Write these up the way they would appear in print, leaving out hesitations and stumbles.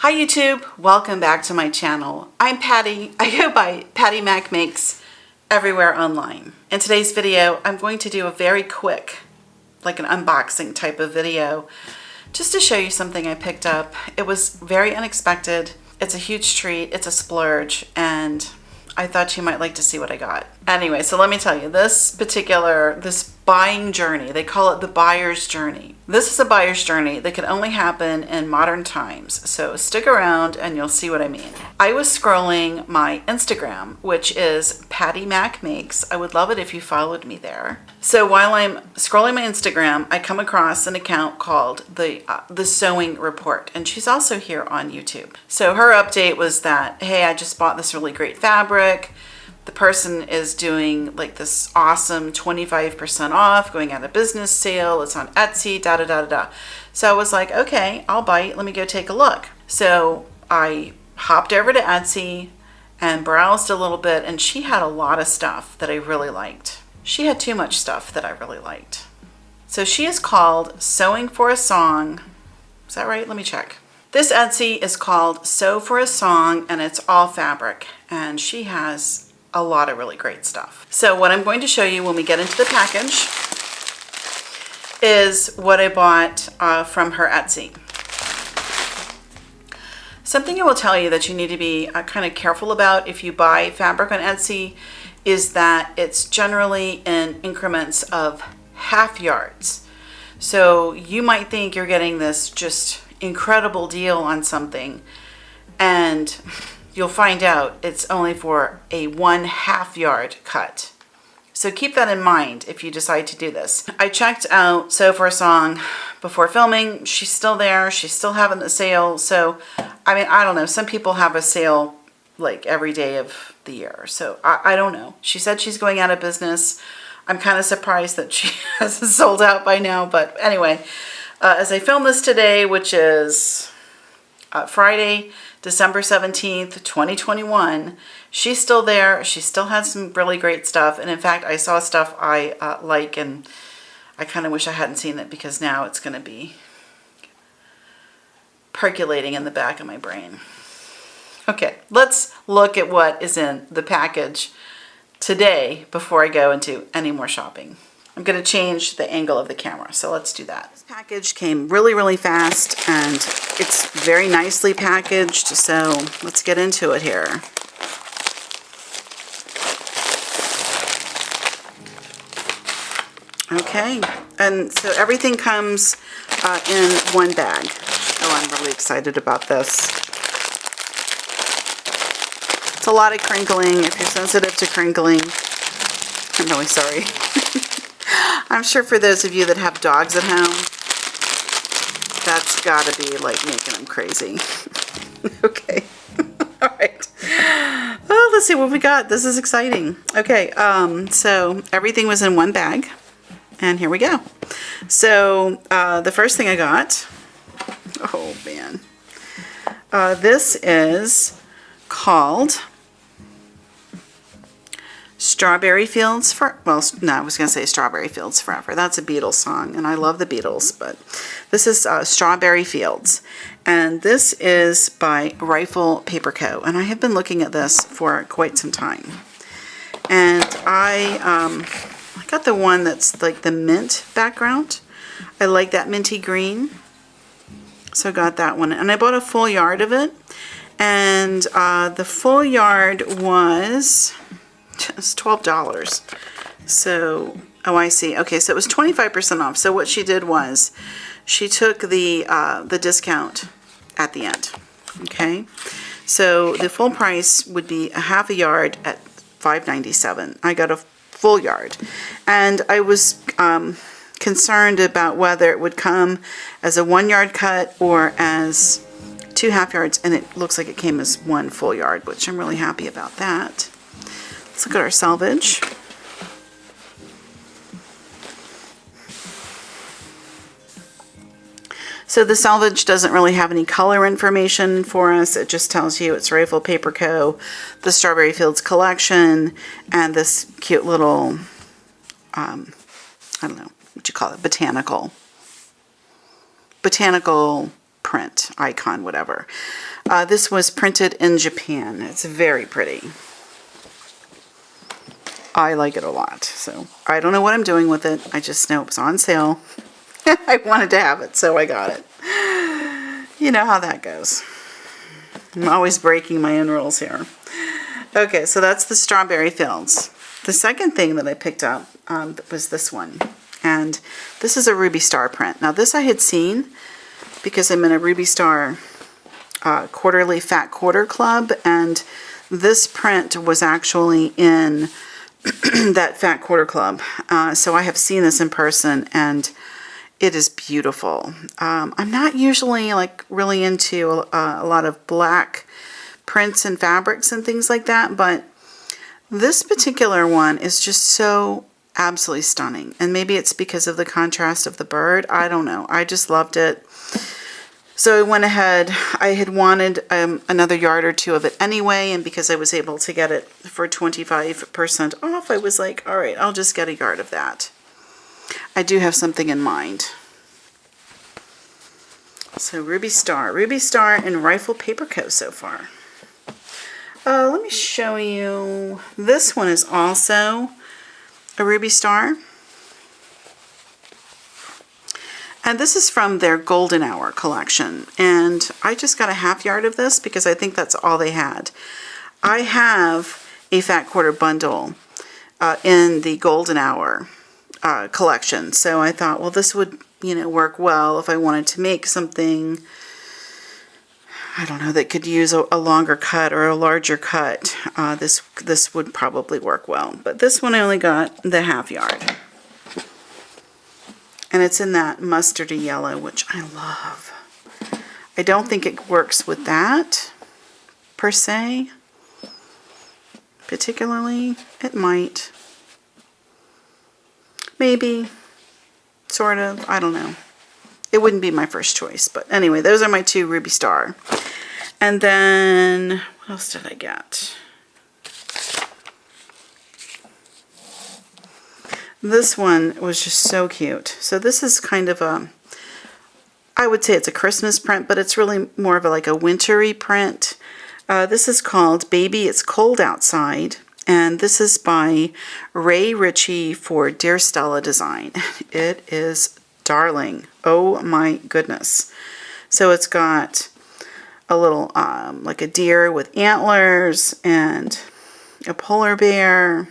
Hi YouTube, welcome back to my channel. I'm Patty. I go by Pattymac Makes everywhere online. In today's video, I'm going to do a very quick, like an unboxing type of video, just to show you something I picked up. It was very unexpected. It's a huge treat, it's a splurge, and I thought you might like to see what I got. Anyway, so let me tell you, this buying journey, they call it the buyer's journey. This is a buyer's journey that can only happen in modern times. So stick around and you'll see what I mean. I was scrolling my Instagram, which is Pattymac Makes. I would love it if you followed me there. So while I'm scrolling my Instagram, I come across an account called the Sewing Report, and she's also here on YouTube. So her update was that, hey, I just bought this really great fabric. The person is doing like this awesome 25% off, going out of business sale. It's on Etsy, da da da da da. So I was like, okay, I'll bite. Let me go take a look. So I hopped over to Etsy and browsed a little bit, and she had a lot of stuff that I really liked. She had too much stuff that I really liked. So she is called Sewing for a Song. Is that right? Let me check. This Etsy is called Sew for a Song, and it's all fabric. And she has a lot of really great stuff. So what I'm going to show you when we get into the package is what I bought from her Etsy. Something I will tell you that you need to be kind of careful about if you buy fabric on Etsy is that it's generally in increments of half yards. So you might think you're getting this just incredible deal on something, and you'll find out it's only for a 1/2 yard cut. So keep that in mind if you decide to do this. I checked out Sew for a Song before filming. She's still there. She's still having the sale. So, I mean, I don't know. Some people have a sale like every day of the year. So I don't know. She said she's going out of business. I'm kind of surprised that she hasn't sold out by now. But anyway, as I film this today, which is Friday, December 17th, 2021, she's still there. She still has some really great stuff. And in fact, I saw stuff I like, and I kind of wish I hadn't seen it because now it's going to be percolating in the back of my brain. Okay, let's look at what is in the package today before I go into any more shopping. I'm going to change the angle of the camera, so let's do that. This package came really, really fast, and it's very nicely packaged, so let's get into it here. Okay, and so everything comes in one bag. Oh, I'm really excited about this. It's a lot of crinkling. If you're sensitive to crinkling, I'm really sorry. I'm sure for those of you that have dogs at home, that's got to be like making them crazy. Okay. All right. Oh, let's see what we got. This is exciting. Okay. So everything was in one bag, and here we go. So the first thing I got, oh man, this is called Strawberry Fields well, no, I was going to say Strawberry Fields Forever. That's a Beatles song, and I love the Beatles, but this is Strawberry Fields, and this is by Rifle Paper Co., and I have been looking at this for quite some time, and I got the one that's like the mint background. I like that minty green, so I got that one, and I bought a full yard of it, and the full yard was just $12. So, oh, I see. Okay, so it was 25% off. So what she did was she took the discount at the end. Okay, so the full price would be a half a yard at $5.97. I got a full yard, and I was concerned about whether it would come as a 1 yard cut or as 2 half yards, and it looks like it came as 1 full yard, which I'm really happy about that. Let's look at our selvage. So the selvage doesn't really have any color information for us. It just tells you it's Rifle Paper Co., the Strawberry Fields collection, and this cute little, I don't know what you call it, botanical print icon, whatever. This was printed in Japan. It's very pretty. I like it a lot. So I don't know what I'm doing with it. I just know it was on sale. I wanted to have it, so I got it. You know how that goes. I'm always breaking my own rules here. Okay, so that's the Strawberry Fields. The second thing that I picked up was this one. And this is a Ruby Star print. Now this I had seen because I'm in a Ruby Star quarterly fat quarter club, and this print was actually in that fat quarter club. So I have seen this in person, and it is beautiful. I'm not usually like really into a lot of black prints and fabrics and things like that, but this particular one is just so absolutely stunning. And maybe it's because of the contrast of the bird. I don't know. I just loved it. So I went ahead. I had wanted another yard or two of it anyway, and because I was able to get it for 25% off, I was like, all right, I'll just get a yard of that. I do have something in mind. So Ruby Star and Rifle Paper Co. so far. Let me show you. This one is also a Ruby Star. And this is from their Golden Hour collection. And I just got a half yard of this because I think that's all they had. I have a fat quarter bundle in the Golden Hour collection. So I thought, well, this would, work well if I wanted to make something, I don't know, that could use a longer cut or a larger cut. This would probably work well. But this one I only got the half yard. And it's in that mustardy yellow, which I love. I don't think it works with that, per se. Particularly, it might. Maybe. Sort of. I don't know. It wouldn't be my first choice. But anyway, those are my two Ruby Star. And then, what else did I get? This one was just so cute. So this is kind of I would say it's a Christmas print, but it's really more of like a wintry print. This is called Baby It's Cold Outside, and this is by Ray Ritchie for Dear Stella Design. It is darling. Oh my goodness. So it's got a little like a deer with antlers and a polar bear.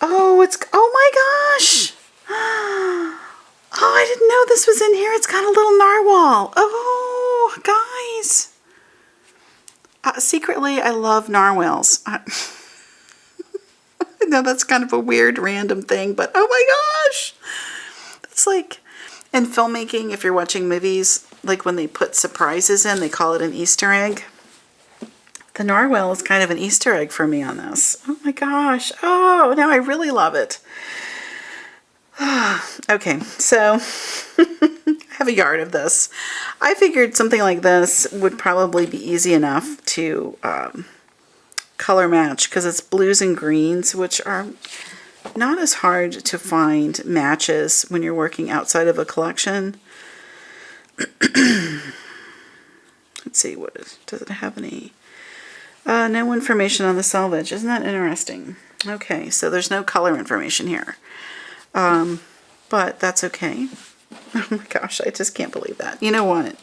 Oh, oh my gosh. Oh, I didn't know this was in here. It's got a little narwhal. Oh, guys. Secretly, I love narwhals. I know that's kind of a weird random thing, but oh my gosh. It's like in filmmaking, if you're watching movies, like when they put surprises in, they call it an Easter egg. The narwhal is kind of an Easter egg for me on this. Oh my gosh. Oh, now I really love it. Okay, so I have a yard of this. I figured something like this would probably be easy enough to color match because it's blues and greens, which are not as hard to find matches when you're working outside of a collection. Let's see, does it have any? No information on the selvage. Isn't that interesting? Okay, so there's no color information here. But that's okay. Oh my gosh, I just can't believe that. You know what?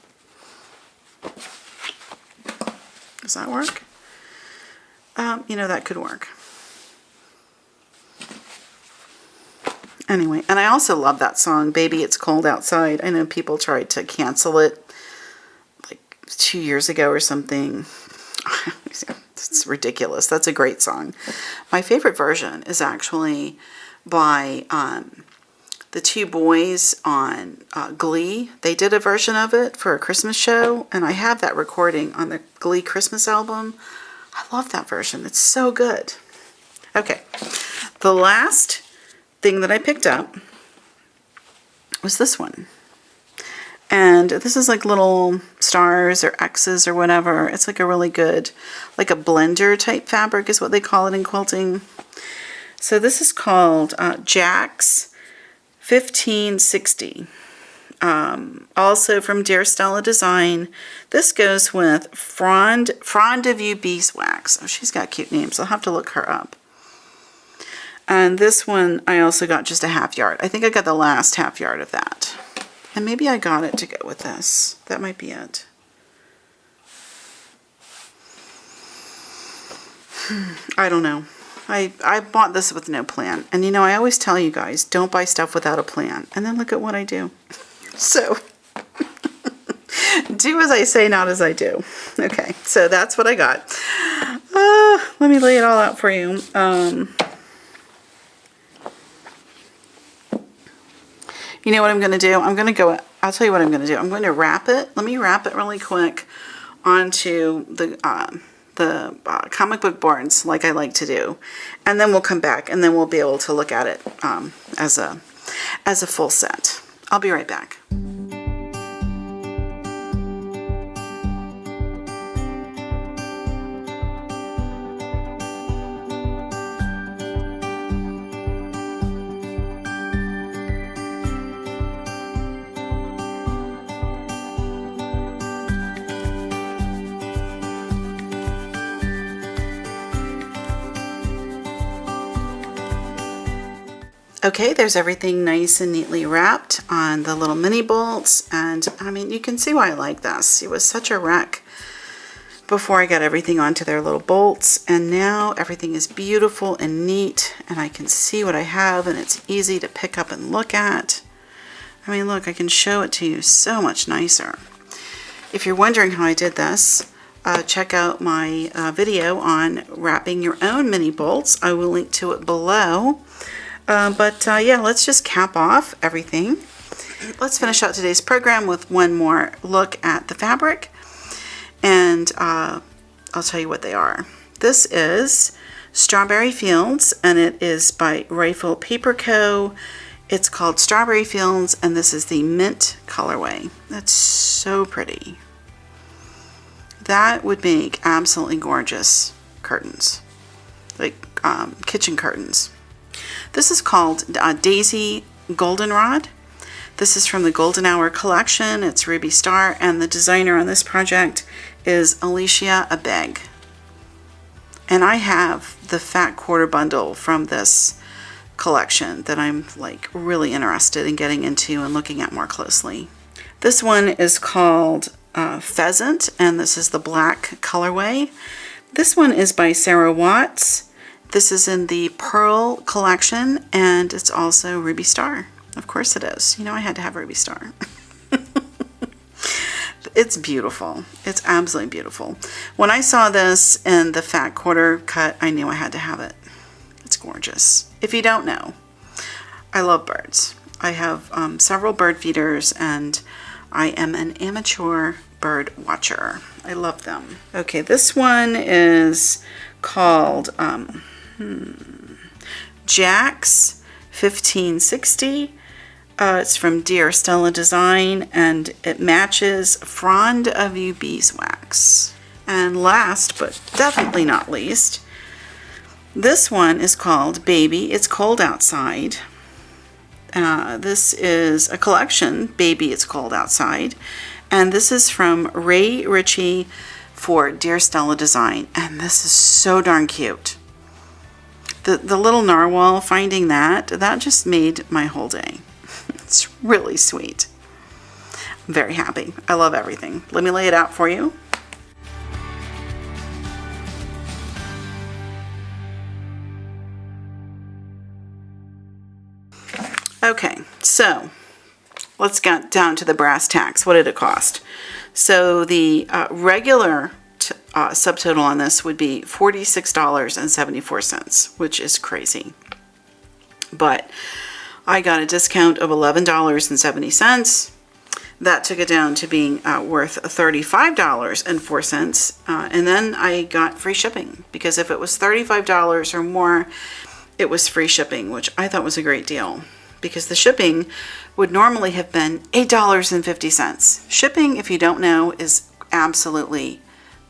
Does that work? That could work. Anyway, and I also love that song, Baby It's Cold Outside. I know people tried to cancel it like 2 years ago or something. It's ridiculous. That's a great song. My favorite version is actually by the two boys on Glee. They did a version of it for a Christmas show, and I have that recording on the Glee Christmas album. I love that version. It's so good. Okay, the last thing that I picked up was this one. And this is like little stars or X's or whatever. It's like a really good, like a blender type fabric is what they call it in quilting. So this is called Jack's 1560. Also from Dear Stella Design. This goes with Frond of You Beeswax. Oh, she's got cute names. I'll have to look her up. And this one I also got just a half yard. I think I got the last half yard of that. And maybe I got it to go with this. That might be it. I don't know. I bought this with no plan. And you know, I always tell you guys, don't buy stuff without a plan. And then look at what I do. So, do as I say, not as I do. Okay, so that's what I got. Let me lay it all out for you. You know what I'm going to do? I'll tell you what I'm going to do. I'm going to wrap it. Let me wrap it really quick onto the comic book boards like I like to do. And then we'll come back and then we'll be able to look at it as a full set. I'll be right back. Okay, there's everything nice and neatly wrapped on the little mini bolts, and I mean, you can see why I like this. It was such a wreck before I got everything onto their little bolts, and now everything is beautiful and neat, and I can see what I have, and it's easy to pick up and look at. I mean, look, I can show it to you so much nicer. If you're wondering how I did this, check out my video on wrapping your own mini bolts. I will link to it below. Yeah, let's just cap off everything. Let's finish out today's program with one more look at the fabric, and I'll tell you what they are. This is Strawberry Fields, and it is by Rifle Paper Co. It's called Strawberry Fields, and this is the mint colorway. That's so pretty. That would make absolutely gorgeous curtains, like kitchen curtains. This is called Daisy Goldenrod. This is from the Golden Hour collection. It's Ruby Star, and the designer on this project is Alicia Abeg. And I have the fat quarter bundle from this collection that I'm like really interested in getting into and looking at more closely. This one is called Pheasant, and this is the black colorway. This one is by Sarah Watts. This is in the Pearl collection, and it's also Ruby Star. Of course it is. You know, I had to have Ruby Star. It's beautiful. It's absolutely beautiful. When I saw this in the fat quarter cut, I knew I had to have it. It's gorgeous. If you don't know, I love birds. I have several bird feeders, and I am an amateur bird watcher. I love them. Okay, this one is called Jack's 1560. It's from Dear Stella Design, and it matches Frond of You Beeswax. And last but definitely not least, this one is called Baby, It's Cold Outside. This is a collection, Baby, It's Cold Outside, and this is from Ray Ritchie for Dear Stella Design, and this is so darn cute. The little narwhal, finding that just made my whole day. It's really sweet. I'm very happy. I love everything. Let me lay it out for you. Okay, so let's get down to the brass tacks. What did it cost? So the regular subtotal on this would be $46.74, which is crazy. But I got a discount of $11.70. That took it down to being worth $35.04. And then I got free shipping, because if it was $35 or more, it was free shipping, which I thought was a great deal, because the shipping would normally have been $8.50. Shipping, if you don't know, is absolutely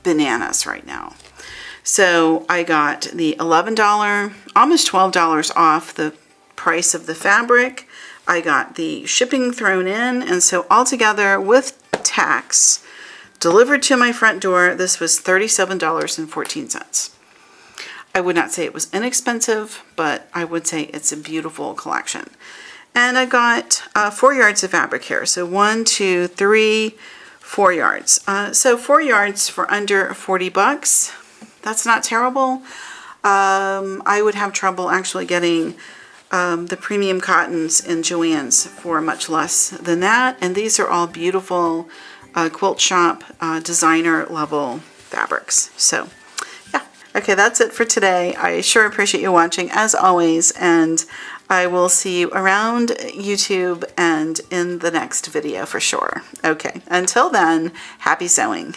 bananas right now. So I got the $11, almost $12 off the price of the fabric. I got the shipping thrown in, and so altogether with tax, delivered to my front door, this was $37.14. I would not say it was inexpensive, but I would say it's a beautiful collection. And I got 4 yards of fabric here. So 1, 2, 3, 4 yards. So 4 yards for under 40 bucks. That's not terrible. I would have trouble actually getting the premium cottons in Joann's for much less than that. And these are all beautiful quilt shop designer level fabrics. So yeah. Okay, that's it for today. I sure appreciate you watching as always, and I will see you around YouTube and in the next video for sure. Okay, until then, happy sewing.